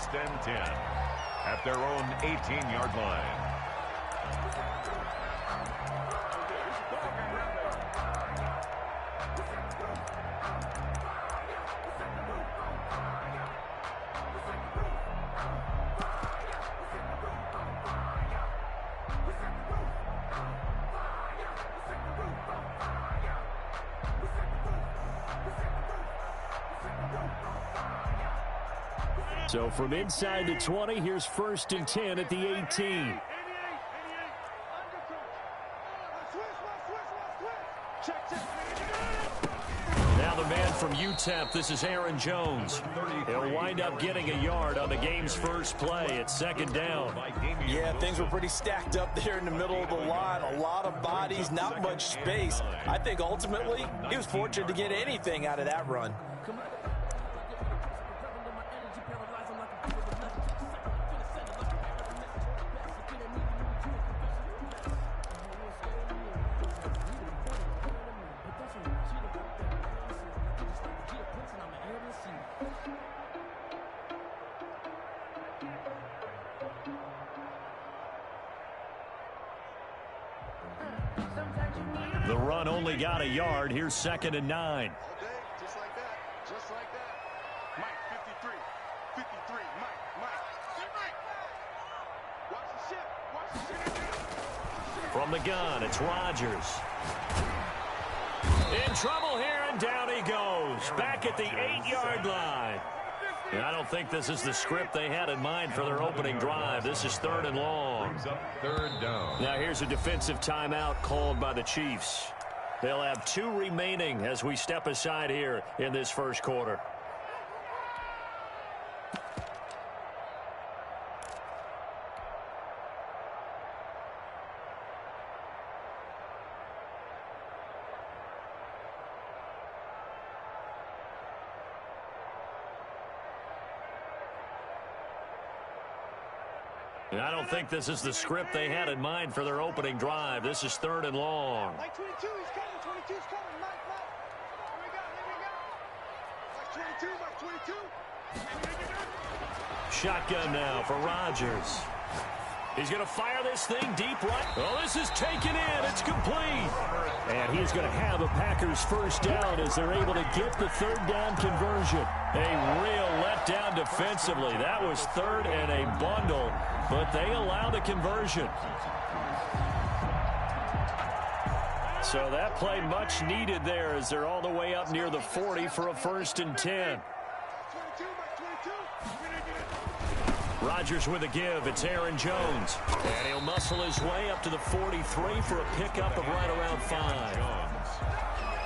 first and 10 at their own 18-yard line. So from inside the 20, here's first and 10 at the 18. Now the man from UTEP, this is Aaron Jones. He'll wind up getting a yard on the game's first play. It's second down. Yeah, things were pretty stacked up there in the middle of the line. A lot of bodies, not much space. I think ultimately he was fortunate to get anything out of that run. The run only got a yard. Here's second and 9. Just like that. Just like that. Mike, 53. 53. Mike. Watch the ship. Watch the ship. From the gun, it's Rodgers. In trouble here, and down he goes. Back at the 8-yard line. And I don't think this is the script they had in mind for their opening drive. This is third and long. Brings up third down. Now here's a defensive timeout called by the Chiefs. They'll have 2 remaining as we step aside here in this first quarter. And I don't think this is the script they had in mind for their opening drive. This is third and long. Mike 22, he's coming. 22's coming. Mike. Here we go. Mike 22. Shotgun now for Rodgers. He's going to fire this thing deep right. Oh, this is taken in. It's complete. And he's going to have a Packers first down as they're able to get the third down conversion. A real letdown defensively. That was third and a bundle, but they allow the conversion. So that play much needed there as they're all the way up near the 40 for a first and 10. Rodgers with a give. It's Aaron Jones. And he'll muscle his way up to the 43 for a pickup of right around 5.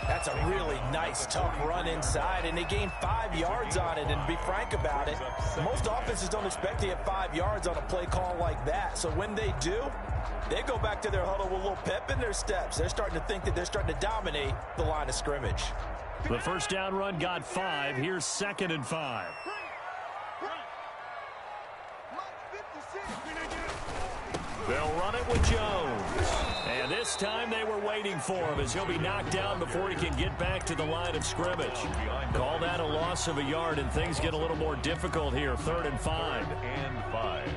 That's a really nice, tough run inside, and they gained 5 yards on it. And to be frank about it, most offenses don't expect to get 5 yards on a play call like that. So when they do, they go back to their huddle with a little pep in their steps. They're starting to think that they're starting to dominate the line of scrimmage. The first down run got 5. Here's second and 5. They'll run it with Jones. And this time they were waiting for him as he'll be knocked down before he can get back to the line of scrimmage. Call that a loss of a yard, and things get a little more difficult here. Third and 5. And 5.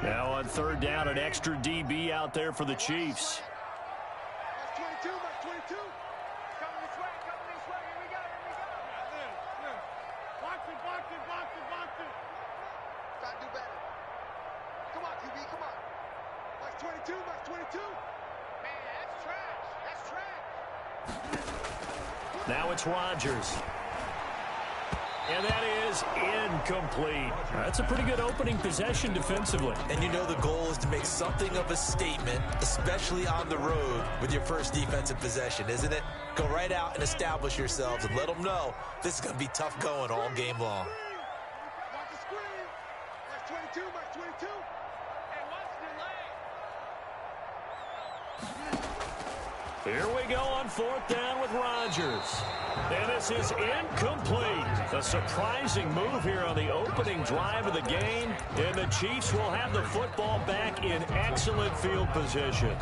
Now on third down, an extra DB out there for the Chiefs. Now it's Rodgers. And that is incomplete. That's a pretty good opening possession defensively. And you know the goal is to make something of a statement, especially on the road with your first defensive possession, isn't it? Go right out and establish yourselves and let them know this is going to be tough going all game long. Here we go on fourth down with Rodgers. And this is incomplete. A surprising move here on the opening drive of the game. And the Chiefs will have the football back in excellent field position.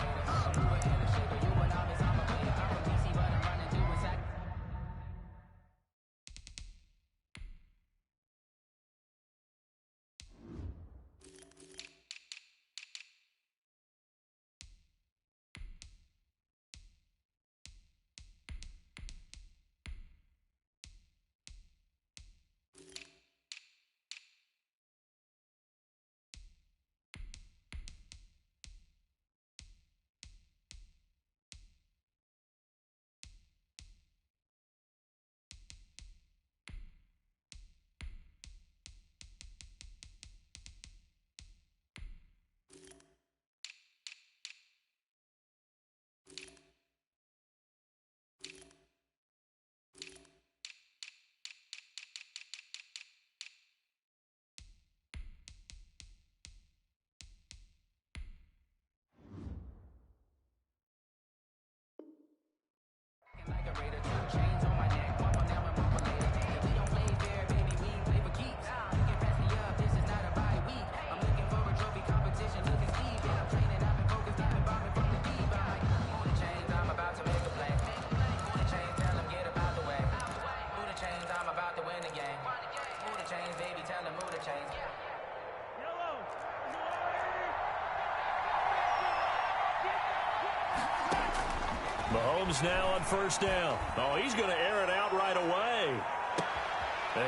Mahomes now on first down. Oh, he's going to air it out right away.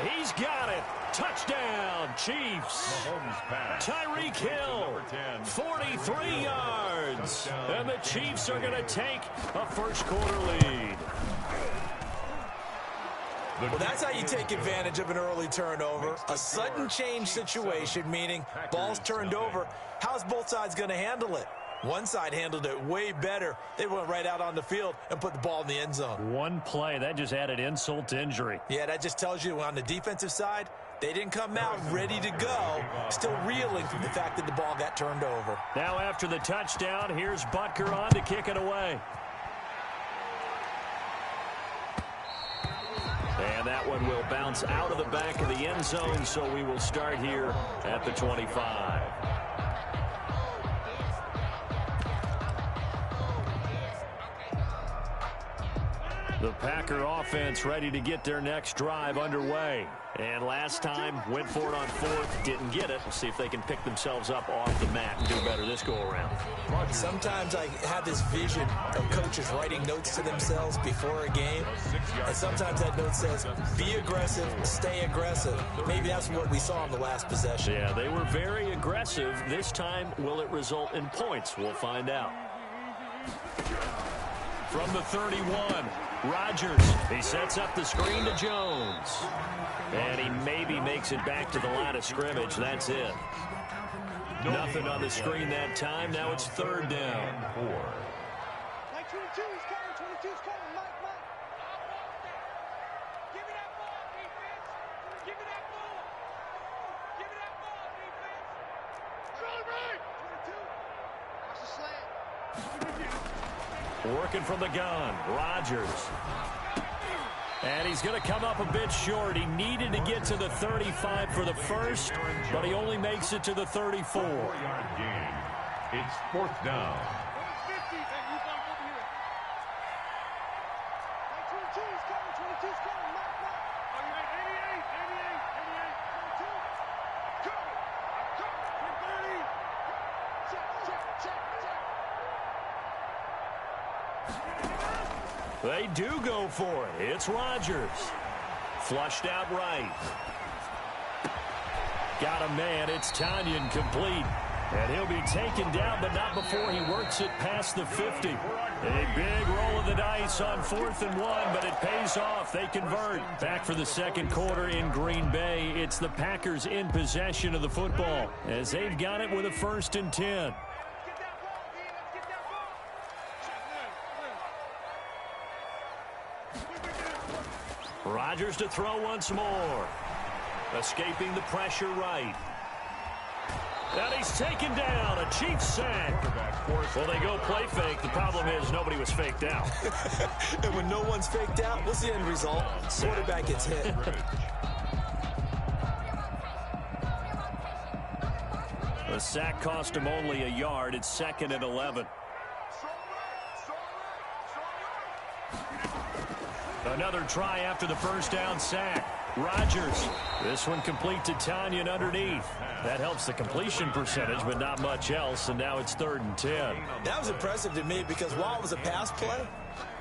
He's got it. Touchdown, Chiefs. Tyreek Hill, 43 yards. And the Chiefs are going to take a first-quarter lead. Well, that's how you take advantage of an early turnover. A sudden change situation, meaning ball's turned over. How's both sides going to handle it? One side handled it way better. They went right out on the field and put the ball in the end zone. One play, that just added insult to injury. Yeah, that just tells you on the defensive side, they didn't come out ready to go, still reeling from the fact that the ball got turned over. Now after the touchdown, here's Butker on to kick it away. And that one will bounce out of the back of the end zone, so we will start here at the 25. The Packer offense ready to get their next drive underway. And last time, went for it on fourth, didn't get it. We'll see if they can pick themselves up off the mat and do better this go-around. Sometimes I have this vision of coaches writing notes to themselves before a game. And sometimes that note says, be aggressive, stay aggressive. Maybe that's what we saw in the last possession. Yeah, they were very aggressive. This time, will it result in points? We'll find out. From the 31, Rodgers. He sets up the screen to Jones. And he maybe makes it back to the line of scrimmage. That's it. Nothing on the screen that time. Now it's third down. Mike 22 is coming. 22 is coming. Mike. Give me that ball, defense. Give me that ball. Give me that ball, defense. Charlie Ray. 22. Watch the slant. Working from the gun. Rodgers. And he's going to come up a bit short. He needed to get to the 35 for the first, but he only makes it to the 34. 4-yard gain. It's fourth down. 50. Hey, you got over here. Mike 22 is coming. 22 is coming. Mike. Oh, you made 88. 22. Coming. 30. Check. They do go for it. It's Rodgers. Flushed out right. Got a man. It's Tanyan complete. And he'll be taken down, but not before he works it past the 50. A big roll of the dice on 4th and 1, but it pays off. They convert. Back for the second quarter in Green Bay. It's the Packers in possession of the football as they've got it with a 1st and 10. Rodgers to throw once more. Escaping the pressure right. And he's taken down. A Chiefs sack. Well, they go play fake. The problem is nobody was faked out. And when no one's faked out, what's the end result? Quarterback gets hit. The sack cost him only a yard. It's 2nd and 11. Another try after the first down sack. Rodgers. This one complete to Tanyan underneath. That helps the completion percentage, but not much else, and now it's 3rd and 10. That was impressive to me because while it was a pass play,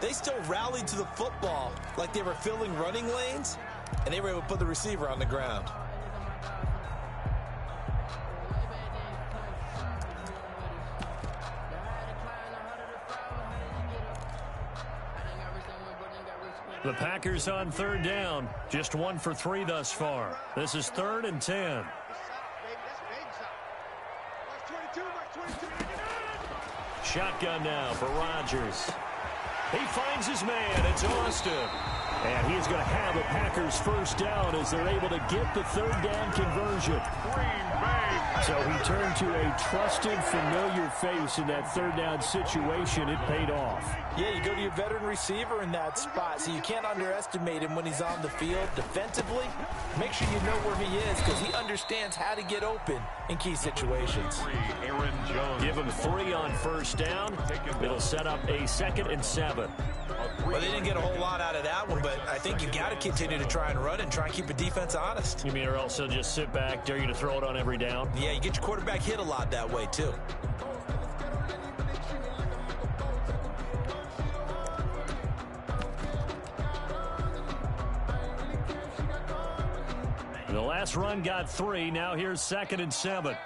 they still rallied to the football like they were filling running lanes, and they were able to put the receiver on the ground. The Packers on 3rd down. Just 1 for 3 thus far. This is 3rd and 10. Shotgun now for Rodgers. He finds his man. It's Austin. And he's going to have a Packers first down as they're able to get the 3rd down conversion. So he turned to a trusted, familiar face in that 3rd down situation. It paid off. Yeah, you go to your veteran receiver in that spot, so you can't underestimate him when he's on the field defensively. Make sure you know where he is because he understands how to get open in key situations. Give him 3 on first down. It'll set up a 2nd and 7. Well, they didn't get a whole lot out of that one, but I think you got to continue to try and run and try and keep the defense honest. You mean or else they'll just sit back, dare you to throw it on every down? Yeah, you get your quarterback hit a lot that way, too. The last run got 3. Now here's 2nd and 7.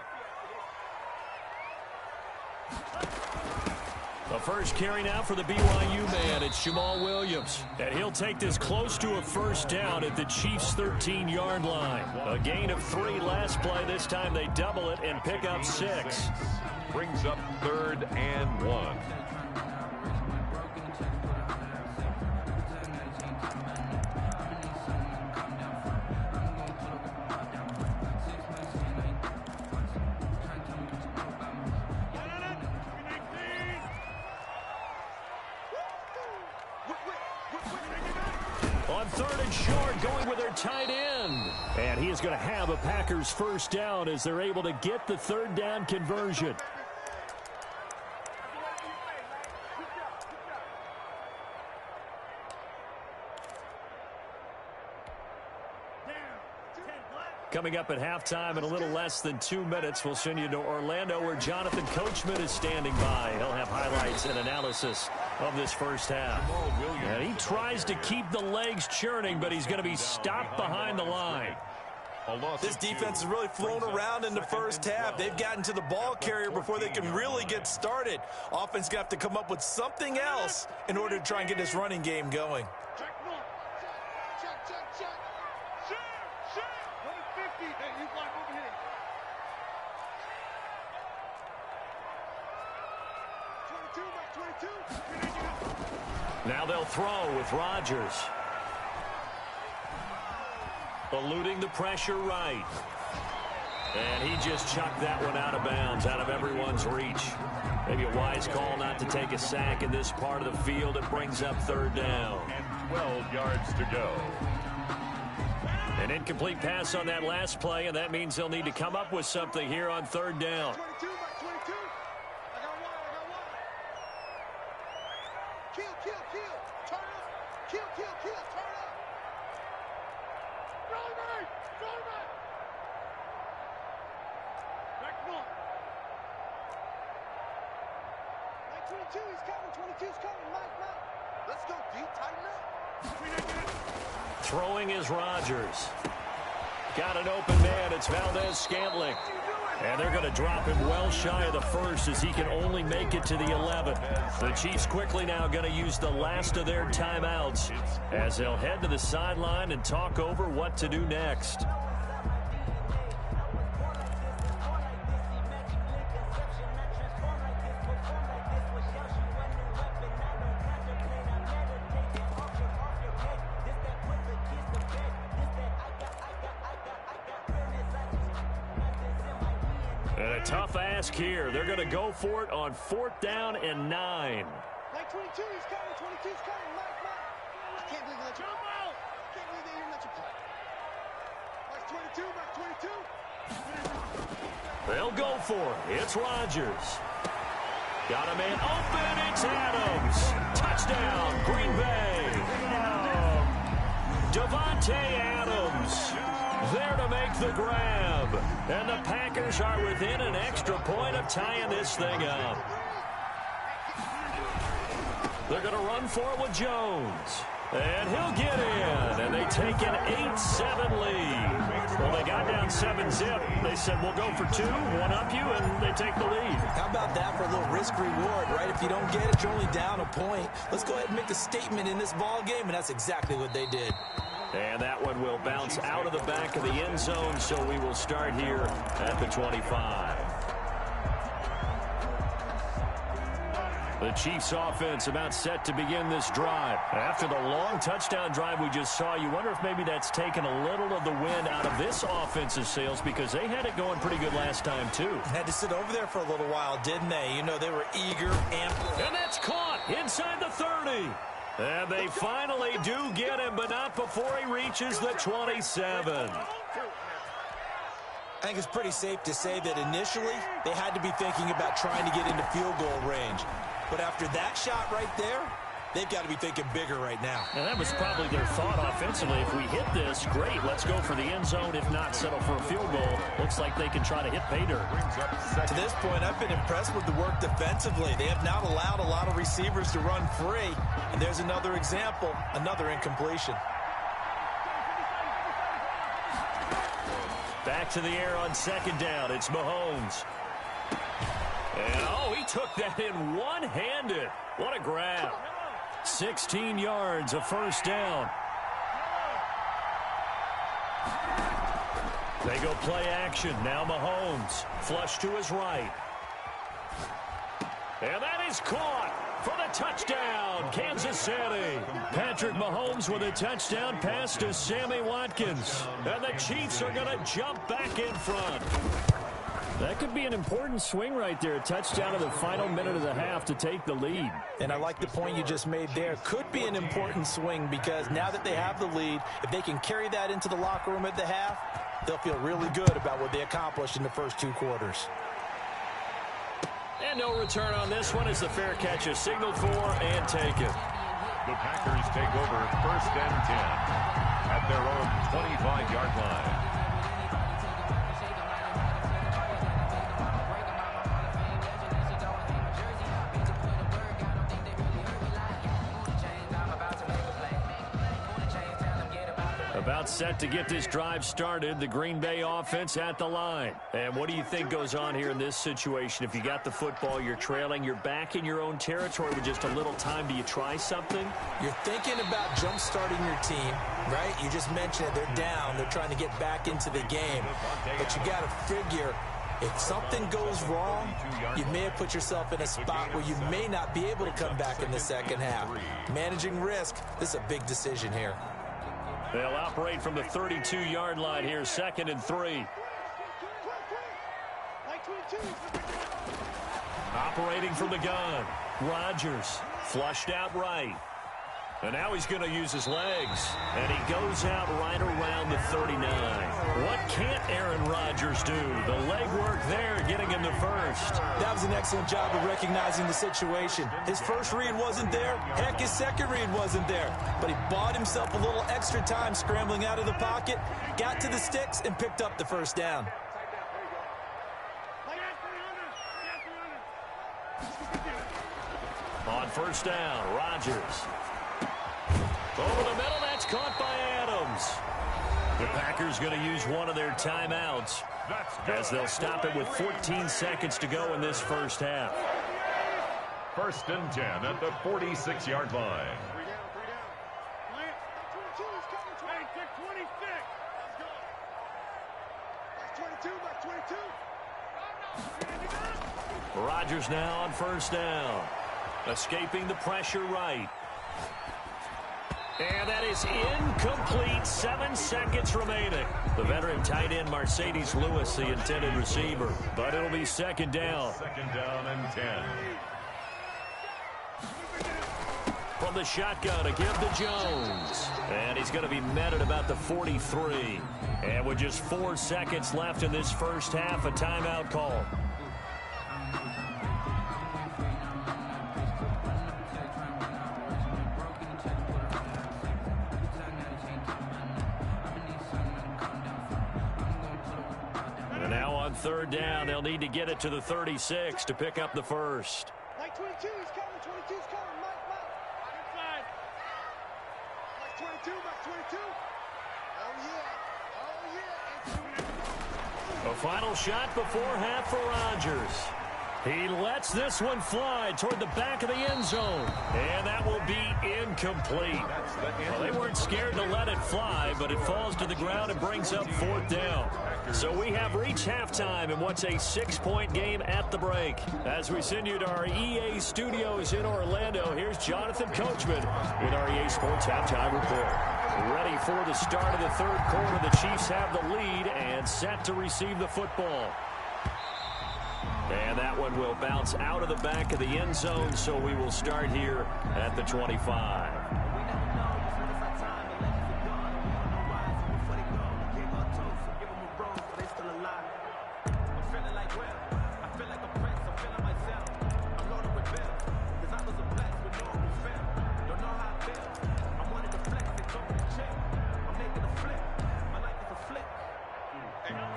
The first carry now for the BYU man. It's Jamal Williams. And he'll take this close to a first down at the Chiefs' 13-yard line. A gain of 3 last play. This time they double it and pick up 6. Brings up 3rd and 1. On 3rd and short, going with their tight end. And he is going to have a Packers first down as they're able to get the 3rd down conversion. Coming up at halftime in a little less than 2 minutes, we'll send you to Orlando where Jonathan Coachman is standing by. He'll have highlights and analysis of this first half. And he tries to keep the legs churning, but he's going to be stopped behind the line. This defense has really flown around in the first half. They've gotten to the ball carrier before they can really get started. Offense got to come up with something else in order to try and get this running game going. Now they'll throw with Rodgers. Eluding the pressure right. And he just chucked that one out of bounds, out of everyone's reach. Maybe a wise call not to take a sack in this part of the field. It brings up 3rd down. And 12 yards to go. An incomplete pass on that last play, and that means they'll need to come up with something here on 3rd down. Throwing is Rodgers. Got an open man. It's Valdez-Scantling. And they're going to drop him well shy of the 1st as he can only make it to the 11th. The Chiefs quickly now going to use the last of their timeouts as they'll head to the sideline and talk over what to do next. And a tough ask here. They're going to go for it on 4th down and 9. Mike 22, he's coming. 22's coming. Mike. I can't believe they let you out. Can't believe they even let you play. Mike 22. They'll go for it. It's Rodgers. Got a man open. It's Adams. Touchdown, Green Bay. Davante Adams there to make the grab. And the Packers are within an extra point of tying this thing up. They're going to run for it with Jones. And he'll get in. And they take an 8-7 lead. Well, they got down 7-zip. They said, we'll go for 2, one up you, and they take the lead. How about that for a little risk-reward, right? If you don't get it, you're only down a point. Let's go ahead and make a statement in this ball game, and that's exactly what they did. And that one will bounce out of the back of the end zone, so we will start here at the 25. The Chiefs offense about set to begin this drive. After the long touchdown drive we just saw, you wonder if maybe that's taken a little of the wind out of this offensive sails because they had it going pretty good last time too. Had to sit over there for a little while, didn't they? You know, they were eager, amped. And that's caught inside the 30. And they finally do get him, but not before he reaches the 27. I think it's pretty safe to say that initially they had to be thinking about trying to get into field goal range. But after that shot right there, they've got to be thinking bigger right now. And that was probably their thought offensively. If we hit this, great, let's go for the end zone. If not, settle for a field goal. Looks like they can try to hit pay dirt. To this point, I've been impressed with the work defensively. They have not allowed a lot of receivers to run free. And there's another example, another incompletion. Back to the air on second down. It's Mahomes. And, oh, he took that in one-handed. What a grab. 16 yards, a first down. They go play action. Now Mahomes. Flush to his right. And that is caught for the touchdown, Kansas City. Patrick Mahomes with a touchdown pass to Sammy Watkins. And the Chiefs are going to jump back in front. That could be an important swing right there. A touchdown in the final minute of the half to take the lead. And I like the point you just made there. Could be an important swing because now that they have the lead, if they can carry that into the locker room at the half, they'll feel really good about what they accomplished in the first 2 quarters. And no return on this one as the fair catch is signaled for and taken. The Packers take over 1st and 10 at their own 25-yard line. About set to get this drive started, the Green Bay offense at the line. And what do you think goes on here in this situation? If you got the football, you're trailing, you're back in your own territory with just a little time. Do you try something? You're thinking about jump-starting your team, right? You just mentioned it. They're down. They're trying to get back into the game. But you got to figure if something goes wrong, you may have put yourself in a spot where you may not be able to come back in the second half. Managing risk, this is a big decision here. They'll operate from the 32-yard line here, 2nd and 3. Operating from the gun. Rodgers flushed out right. And now he's going to use his legs. And he goes out right around the 39. What can't Aaron Rodgers do? The leg work there, getting him the first. That was an excellent job of recognizing the situation. His first read wasn't there. Heck, his second read wasn't there. But he bought himself a little extra time scrambling out of the pocket, got to the sticks, and picked up the first down. On first down, Rodgers. Over the middle, that's caught by Adams. The Packers going to use one of their timeouts as they'll stop it with 14 seconds to go in this first half. 1st and 10 at the 46-yard line. Rodgers now on first down. Escaping the pressure right. And that is incomplete. 7 seconds remaining. The veteran tight end Mercedes Lewis, the intended receiver. But it'll be 2nd down. 2nd down and 10. From the shotgun to give to Jones. And he's going to be met at about the 43. And with just 4 seconds left in this first half, a timeout call. Third down, they'll need to get it to the 36 to pick up the first. Mike 22, he's coming, 22's coming, Mike. Inside. Mike 22, Mike 22. Oh, yeah. A final shot before half for Rodgers. He lets this one fly toward the back of the end zone. And that will be incomplete. Well, they weren't scared to let it fly, but it falls to the ground and brings up 4th down. So we have reached halftime in what's a 6-point game at the break. As we send you to our EA studios in Orlando, here's Jonathan Coachman with our EA Sports Halftime Report. Ready for the start of the 3rd quarter. The Chiefs have the lead and set to receive the football. And that one will bounce out of the back of the end zone, so we will start here at the 25.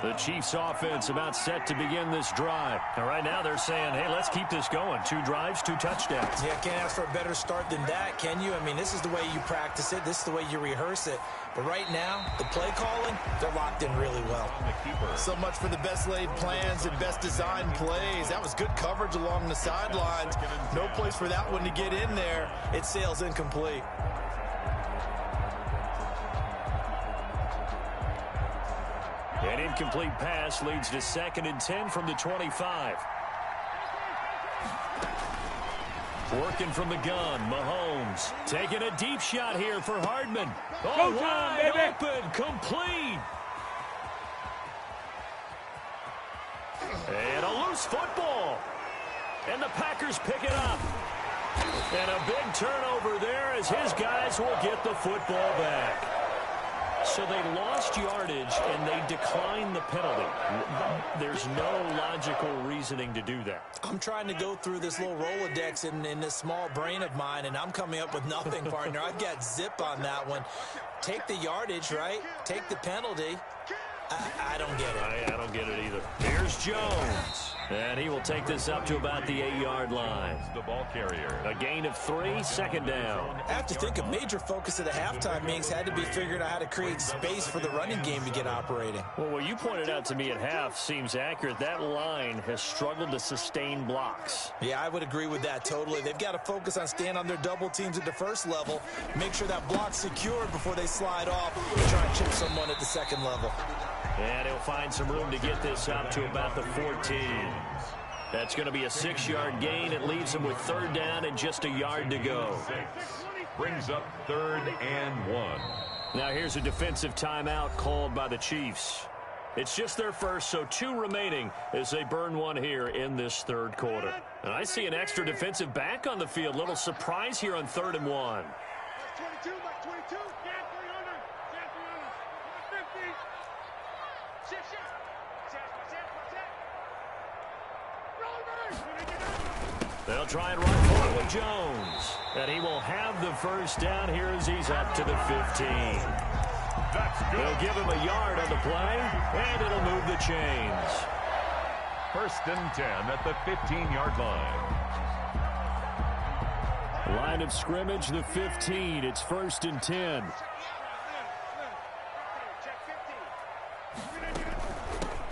The Chiefs offense about set to begin this drive. And right now they're saying, hey, let's keep this going. 2 drives, 2 touchdowns. Yeah, can't ask for a better start than that, can you? I mean, this is the way you practice it. This is the way you rehearse it. But right now, the play calling, they're locked in really well. So much for the best laid plans and best designed plays. That was good coverage along the sidelines. No place for that one to get in there. It sails incomplete. An incomplete pass leads to 2nd and 10 from the 25. Working from the gun, Mahomes taking a deep shot here for Hardman. Oh, wide open, complete. And a loose football. And the Packers pick it up. And a big turnover there as his guys will get the football back. So they lost yardage, and they declined the penalty. There's no logical reasoning to do that. I'm trying to go through this little Rolodex in this small brain of mine, and I'm coming up with nothing, partner. I've got zip on that one. Take the yardage, right? Take the penalty. I don't get it. I don't get it either. Here's Jones. And he will take this up to about the 8-yard line. The ball carrier. A gain of 3, 2nd down. I have to think a major focus of the halftime meetings had to be figuring out how to create space for the running game to get operating. Well, what you pointed out to me at half seems accurate. That line has struggled to sustain blocks. Yeah, I would agree with that totally. They've got to focus on staying on their double teams at the first level, make sure that block's secured before they slide off and try and chip someone at the second level. And he'll find some room to get this up to about the 14. That's going to be a 6-yard gain. It leaves him with 3rd down and just a yard to go. Brings up 3rd and 1. Now here's a defensive timeout called by the Chiefs. It's just their first, so 2 remaining as they burn one here in this 3rd quarter. And I see an extra defensive back on the field. Little surprise here on 3rd and 1. 22, Mike 22. Stand 300. Stand 300. 50. Shit. They'll try and run for it with Jones. And he will have the first down here as he's up to the 15. They'll give him a yard on the play, and it'll move the chains. 1st and 10 at the 15-yard line. Line of scrimmage, the 15. It's 1st and 10.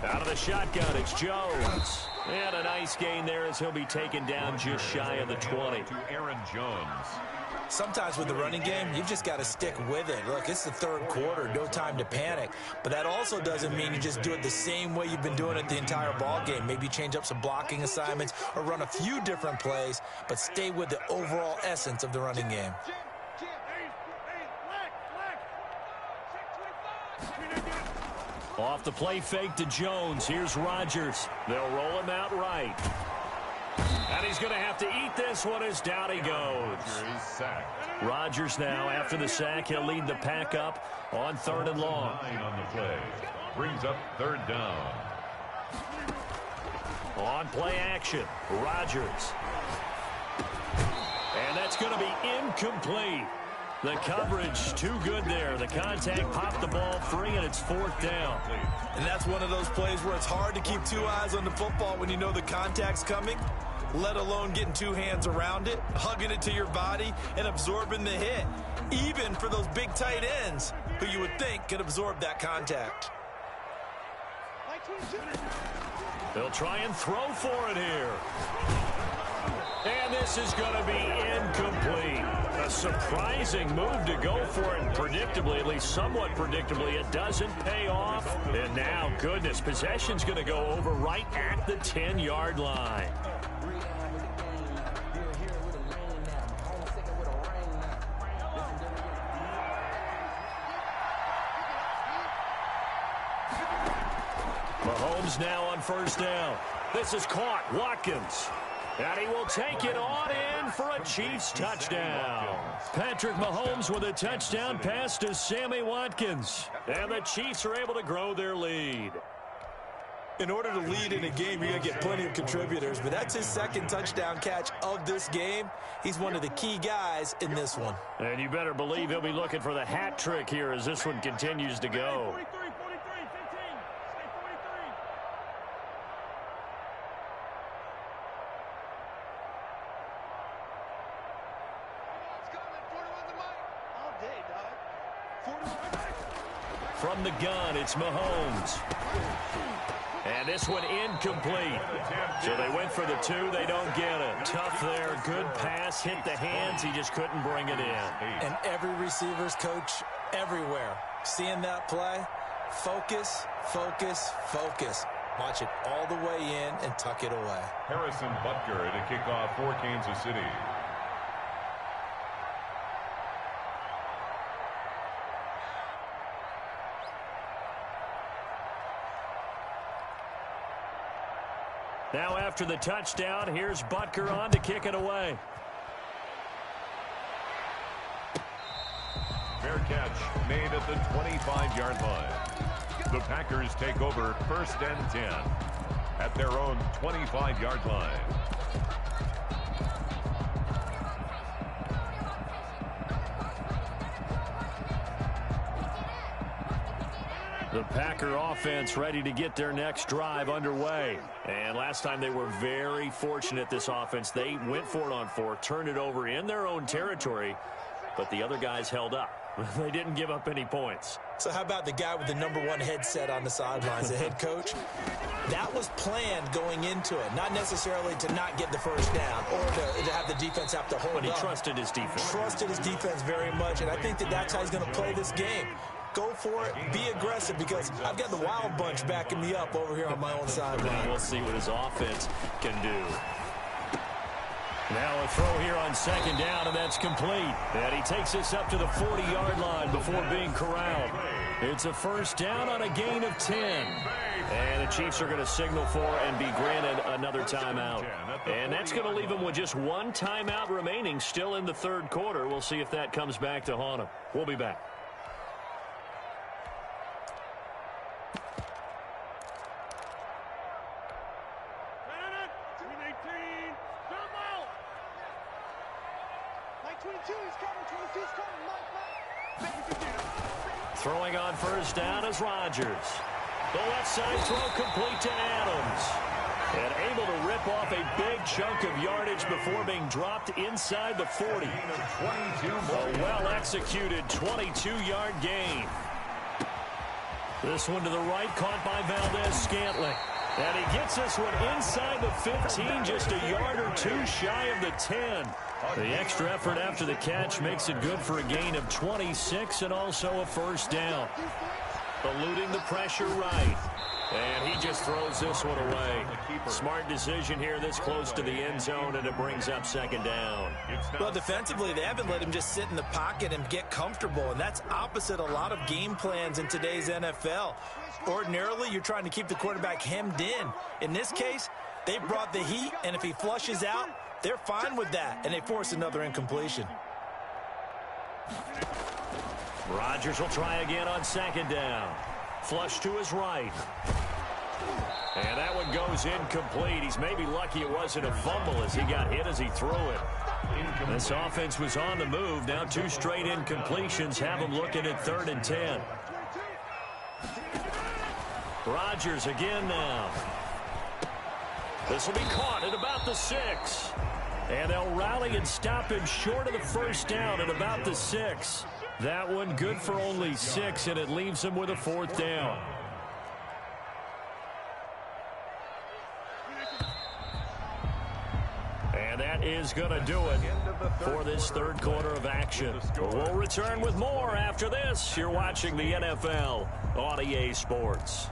Out of the shotgun, it's Jones. And a nice gain there as he'll be taken down just shy of the 20. To Aaron Jones. Sometimes with the running game, you've just got to stick with it. Look, it's the 3rd quarter, no time to panic. But that also doesn't mean you just do it the same way you've been doing it the entire ball game. Maybe change up some blocking assignments or run a few different plays, but stay with the overall essence of the running game. Off the play fake to Jones. Here's Rodgers. They'll roll him out right. And he's going to have to eat this one as down he goes. Rodgers now, after the sack, he'll lead the pack up on 3rd and long. On the play. Brings up 3rd down. On play action, Rodgers. And that's going to be incomplete. The coverage too good there. The contact popped the ball free, and it's 4th down. And that's one of those plays where it's hard to keep 2 eyes on the football when you know the contact's coming, let alone getting 2 hands around it, hugging it to your body, and absorbing the hit, even for those big tight ends who you would think could absorb that contact. They'll try and throw for it here. And this is going to be incomplete. A surprising move to go for it, and predictably, at least somewhat predictably, it doesn't pay off. And now, goodness, possession's going to go over right at the 10-yard line. Mahomes now on 1st down. This is caught. Watkins. And he will take it on in for a Chiefs touchdown. Patrick Mahomes with a touchdown pass to Sammy Watkins. And the Chiefs are able to grow their lead. In order to lead in a game, you're going to get plenty of contributors, but that's his 2nd touchdown catch of this game. He's one of the key guys in this one. And you better believe he'll be looking for the hat trick here as this one continues to go. 43, 43, 15. Stay 43. From the gun, it's Mahomes. And this one incomplete. So they went for the 2. They don't get it. Tough there. Good pass. Hit the hands. He just couldn't bring it in. And every receiver's coach everywhere. Seeing that play, focus, focus, focus. Watch it all the way in and tuck it away. Harrison Butker to kick off for Kansas City. Now after the touchdown, here's Butker on to kick it away. Fair catch made at the 25-yard line. The Packers take over 1st and 10 at their own 25-yard line. The Packer offense ready to get their next drive underway. And last time they were very fortunate, this offense. They went for it on 4, turned it over in their own territory, but the other guys held up. They didn't give up any points. So how about the guy with the #1 headset on the sidelines, the head coach? That was planned going into it, not necessarily to not get the first down or to have the defense have to hold up. But he trusted his defense. Trusted his defense very much, and I think that's how he's going to play this game. Go for it, be aggressive, because I've got the Wild Bunch backing me up over here on my own sideline. We'll see what his offense can do. Now a throw here on 2nd down, and that's complete. And he takes this up to the 40-yard line before being corralled. It's a 1st down on a gain of 10. And the Chiefs are going to signal for and be granted another timeout. And that's going to leave them with just 1 timeout remaining still in the 3rd quarter. We'll see if that comes back to haunt them. We'll be back. Throwing on 1st down is Rodgers. The left side throw complete to Adams. And able to rip off a big chunk of yardage before being dropped inside the 40. A well-executed 22-yard gain. This one to the right, caught by Valdez-Scantling. And he gets this one inside the 15, just a yard or 2 shy of the 10. The extra effort after the catch makes it good for a gain of 26 and also a 1st down. Eluding the pressure right. And he just throws this one away. Smart decision here this close to the end zone, and it brings up 2nd down. Well, defensively, they haven't let him just sit in the pocket and get comfortable, and that's opposite a lot of game plans in today's NFL. Ordinarily, you're trying to keep the quarterback hemmed in. In this case, they brought the heat, and if he flushes out, they're fine with that, and they force another incompletion. Rodgers will try again on 2nd down. Flush to his right. And that one goes incomplete. He's maybe lucky it wasn't a fumble as he got hit as he threw it. This offense was on the move. Now 2 straight incompletions have them looking at 3rd and 10. Rodgers again now. This will be caught at about the 6. And they'll rally and stop him short of the 1st down at about the 6. That one good for only 6, and it leaves him with a 4th down. And that is going to do it for this 3rd quarter of action. We'll return with more after this. You're watching the NFL on EA Sports.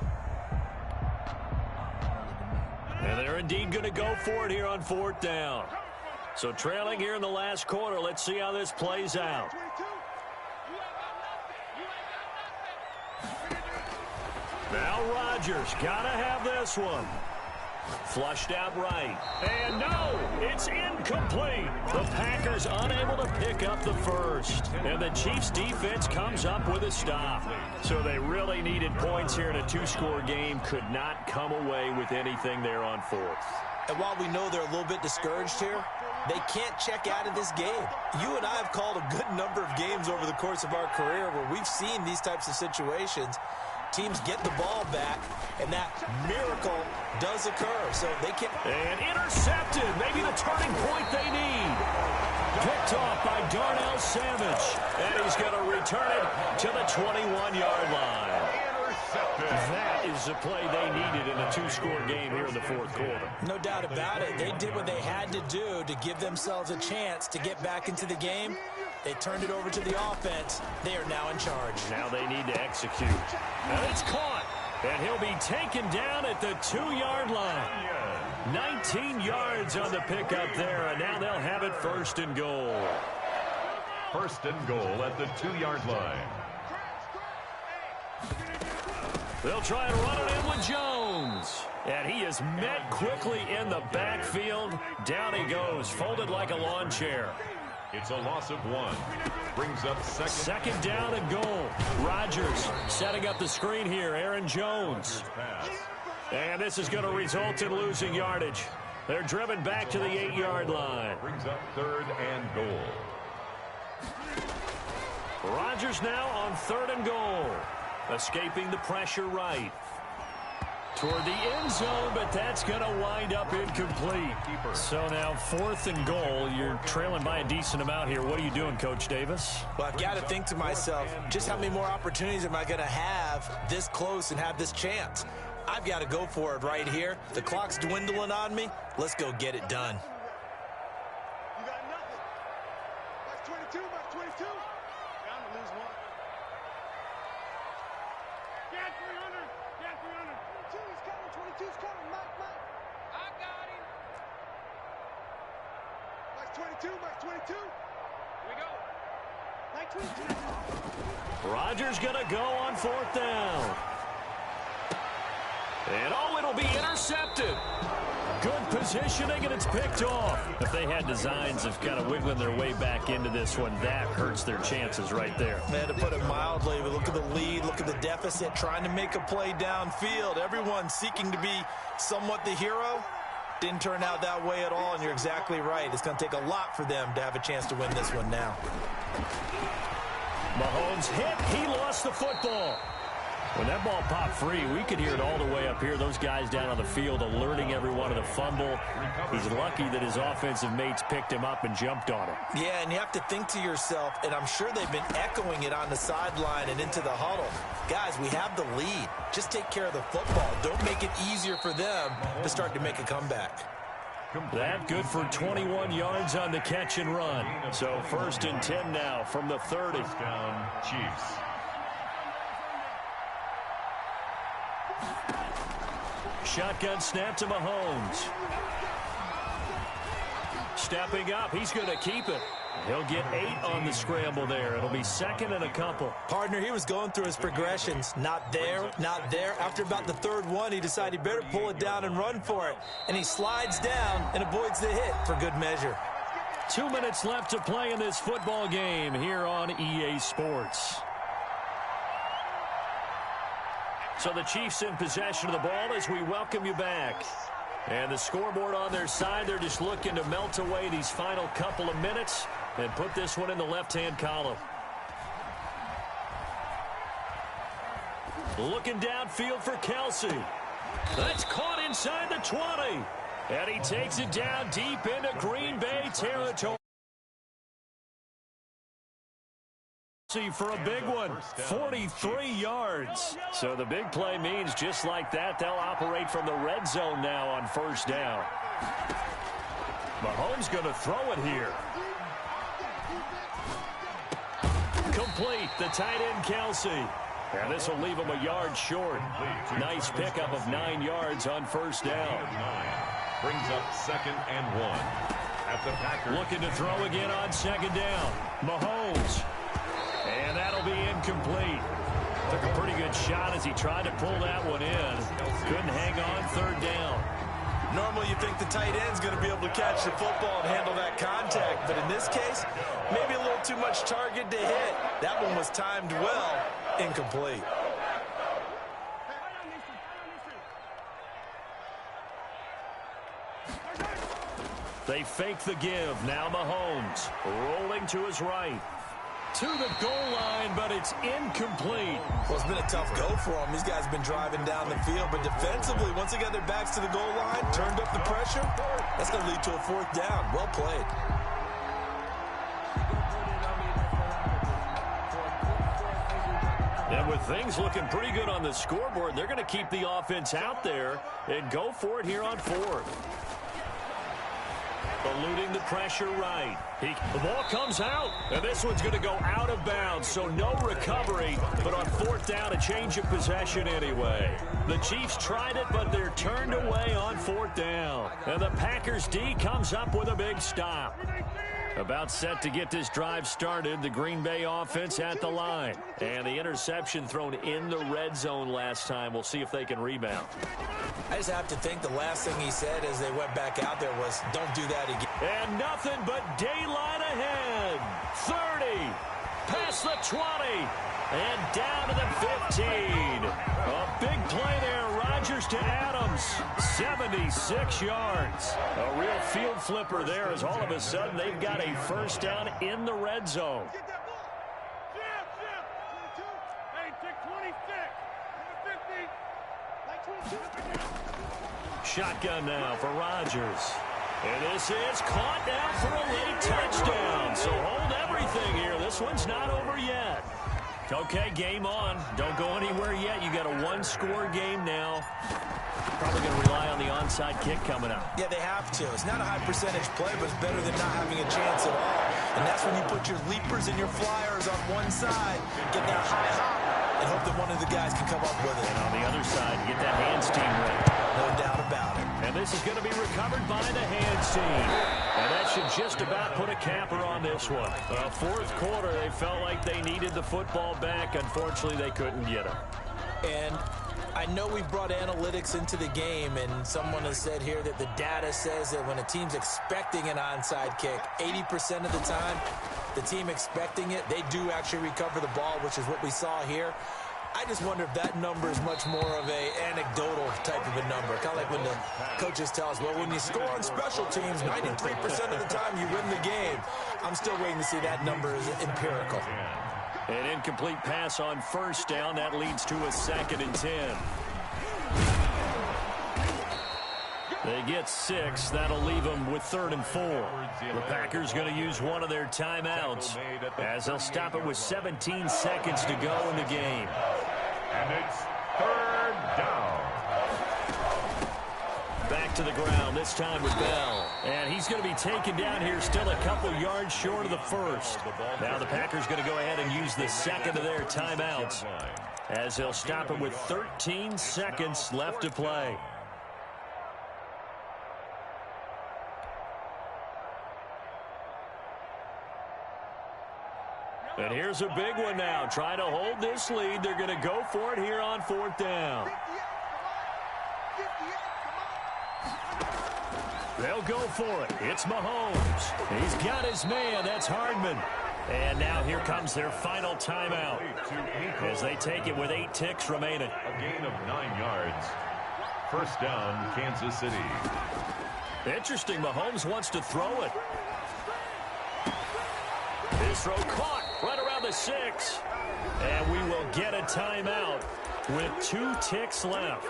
And they're indeed going to go for it here on 4th down. So trailing here in the last quarter, let's see how this plays out. Now Rodgers got to have this one. Flushed out right. And no, it's incomplete. The Packers unable to pick up the 1st. And the Chiefs defense comes up with a stop. So they really needed points here in a 2-score game. Could not come away with anything there on 4th. And while we know they're a little bit discouraged here, they can't check out of this game. You and I have called a good number of games over the course of our career where we've seen these types of situations. teams get the ball back, and that miracle does occur. So they can... And intercepted. Maybe the turning point they need. Picked off by Darnell Savage. And he's going to return it to the 21-yard line. That is the play they needed in a two-score game here in the fourth quarter. No doubt about it. They did what they had to do to give themselves a chance to get back into the game. They turned it over to the offense. They are now in charge. Now they need to execute. And it's caught. And he'll be taken down at the 2-yard line. 19 yards on the pickup there, and now they'll have it first and goal. First and goal at the 2-yard line. They'll try and run it in with Jones. And he is met quickly in the backfield. Down he goes, folded like a lawn chair. It's a loss of 1. Brings up second down and goal. Rodgers setting up the screen here. Aaron Jones. And this is going to result in losing yardage. They're driven back to the 8-yard line. Brings up 3rd and goal. Rodgers now on 3rd and goal. Escaping the pressure right. Toward the end zone, but that's going to wind up incomplete. So now 4th and goal. You're trailing by a decent amount here. What are you doing, Coach Davis? Well, I've got to think to myself, just how many more opportunities am I going to have this close and have this chance? I've got to go for it right here. The clock's dwindling on me. Let's go get it done. You got nothing. That's 22, that's 22. Bound to lose 1. Get 300. Get 300. 22's coming. 22's coming. Mike. I got him. That's 22. That's 22. Here we go. Like 22. Rodgers going to go on 4th down. And it'll be intercepted. Good positioning, and it's picked off. If they had designs of kind of wiggling their way back into this one, that hurts their chances right there. Man, to put it mildly, but look at the lead, look at the deficit, trying to make a play downfield. Everyone seeking to be somewhat the hero. Didn't turn out that way at all, and you're exactly right. It's going to take a lot for them to have a chance to win this one now. Mahomes hit. He lost the football. When that ball popped free, we could hear it all the way up here. Those guys down on the field alerting everyone of the fumble. He's lucky that his offensive mates picked him up and jumped on him. Yeah, and you have to think to yourself, and I'm sure they've been echoing it on the sideline and into the huddle. Guys, we have the lead. Just take care of the football. Don't make it easier for them to start to make a comeback. That good for 21 yards on the catch and run. So 1st and 10 now from the 30. Down, Chiefs. Shotgun snap to Mahomes. Stepping up, he's going to keep it. He'll get 8 on the scramble there. It'll be 2nd and a couple. Partner, he was going through his progressions. Not there, not there. After about the 3rd one, he decided he better pull it down and run for it. And he slides down and avoids the hit for good measure. 2 minutes left to play in this football game here on EA Sports. So the Chiefs in possession of the ball as we welcome you back. And the scoreboard on their side, they're just looking to melt away these final couple of minutes and put this one in the left-hand column. Looking downfield for Kelce. That's caught inside the 20. And he takes it down deep into Green Bay territory. For a big one, 43 yards. So the big play means just like that, they'll operate from the red zone now on 1st down. Mahomes going to throw it here. Complete, the tight end Kelce. And this will leave him a yard short. Nice pickup of 9 yards on 1st down. Brings up 2nd and 1. At the Packers. Looking to throw again on 2nd down. Mahomes. And that'll be incomplete. Took a pretty good shot as he tried to pull that one in. Couldn't hang on 3rd down. Normally you think the tight end's going to be able to catch the football and handle that contact. But in this case, maybe a little too much target to hit. That one was timed well. Incomplete. They fake the give. Now Mahomes rolling to his right. to the goal line, but it's incomplete. Well, it's been a tough go for them. These guys have been driving down the field, but defensively, once they got their backs to the goal line, turned up the pressure, that's going to lead to a 4th down. Well played. And with things looking pretty good on the scoreboard, they're going to keep the offense out there and go for it here on 4th. Eluding the pressure right. The ball comes out, and this one's going to go out of bounds, so no recovery. But on 4th down, a change of possession anyway. The Chiefs tried it, but they're turned away on 4th down. And the Packers D comes up with a big stop. About set to get this drive started, the Green Bay offense at the line. And the interception thrown in the red zone last time. We'll see if they can rebound. I just have to think the last thing he said as they went back out there was, don't do that again. And nothing but daylight ahead. 30, past the 20, and down to the 15. A big play there. Rodgers to Adams. 76 yards. A real field flipper there as all of a sudden they've got a 1st down in the red zone. Get that ball. Jam. 22. Hey, take 26. Number 50. Like 22. Shotgun now for Rodgers. And this is caught down for a late touchdown. So hold everything here. This one's not over yet. Okay, game on. Don't go anywhere yet. You got a 1-score game now. Probably going to rely on the onside kick coming up. Yeah, they have to. It's not a high percentage play, but it's better than not having a chance at all. And that's when you put your leapers and your flyers on one side, get that high hop, and hope that one of the guys can come up with it. And on the other side, you get that hands team ready. No doubt about it. And this is going to be recovered by the hands team. And that should just about put a capper on this one. 4th quarter, they felt like they needed the football back. Unfortunately, they couldn't get it. And I know we've brought analytics into the game, and someone has said here that the data says that when a team's expecting an onside kick, 80% of the time, the team expecting it, they do actually recover the ball, which is what we saw here. I just wonder if that number is much more of a anecdotal type of a number. Kind of like when the coaches tell us, well, when you score on special teams, 93% of the time you win the game. I'm still waiting to see that number is empirical. An incomplete pass on 1st down. That leads to a 2nd and 10. They get 6. That'll leave them with 3rd and 4. The Packers going to use one of their timeouts as they'll stop it with 17 seconds to go in the game. And it's 3rd down. Back to the ground, this time with Bell. And he's going to be taken down here, still a couple yards short of the 1st. Now the Packers going to go ahead and use the 2nd of their timeouts as they'll stop it with 13 seconds left to play. And here's a big one now. Trying to hold this lead. They're going to go for it here on 4th down. They'll go for it. It's Mahomes. He's got his man. That's Hardman. And now here comes their final timeout as they take it with 8 ticks remaining. A gain of 9 yards. 1st down, Kansas City. Interesting. Mahomes wants to throw it. This throw caught right around the 6. And we will get a timeout with 2 ticks left.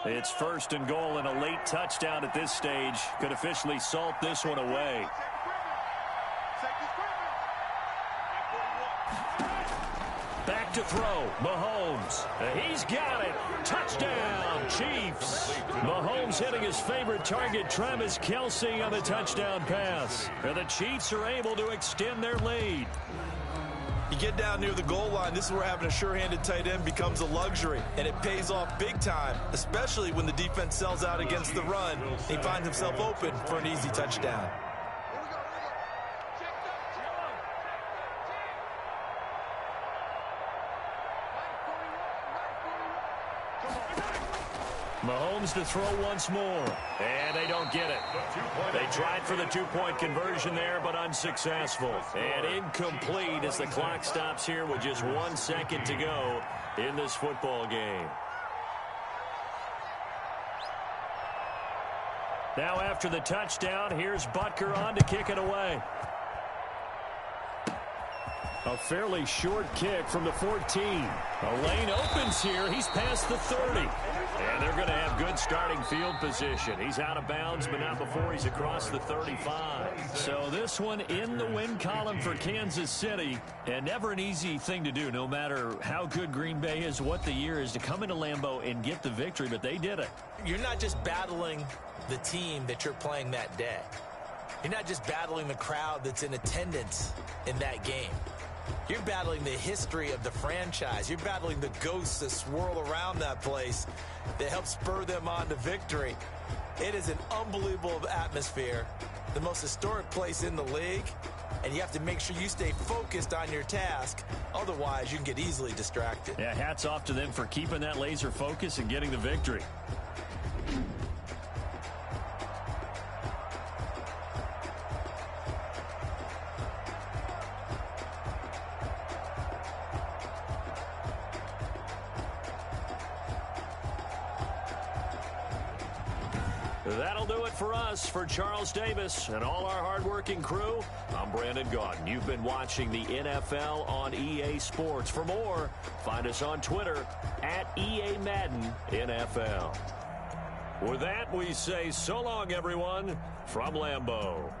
It's 1st and goal, and a late touchdown at this stage could officially salt this one away. Back to throw. Mahomes. He's got it. Touchdown, Chiefs. Mahomes hitting his favorite target, Travis Kelce, on the touchdown pass. And the Chiefs are able to extend their lead. You get down near the goal line, this is where having a sure-handed tight end becomes a luxury, and it pays off big time, especially when the defense sells out against the run. He finds himself open for an easy touchdown. Mahomes to throw once more. And they don't get it. They tried for the 2-point conversion there, but unsuccessful. And incomplete as the clock stops here with just 1 second to go in this football game. Now after the touchdown, here's Butker on to kick it away. A fairly short kick from the 14. A lane opens here. He's past the 30. And they're going to have good starting field position. He's out of bounds, but not before he's across the 35. So this one in the win column for Kansas City. And never an easy thing to do, no matter how good Green Bay is, what the year is, to come into Lambeau and get the victory. But they did it. You're not just battling the team that you're playing that day. You're not just battling the crowd that's in attendance in that game. You're battling the history of the franchise. You're battling the ghosts that swirl around that place that help spur them on to victory. It is an unbelievable atmosphere, the most historic place in the league, and you have to make sure you stay focused on your task. Otherwise, you can get easily distracted. Yeah, hats off to them for keeping that laser focus and getting the victory. That'll do it for us. For Charles Davis and all our hardworking crew, I'm Brandon Gaudin. You've been watching the NFL on EA Sports. For more, find us on Twitter at EA Madden NFL. With that, we say so long, everyone, from Lambeau.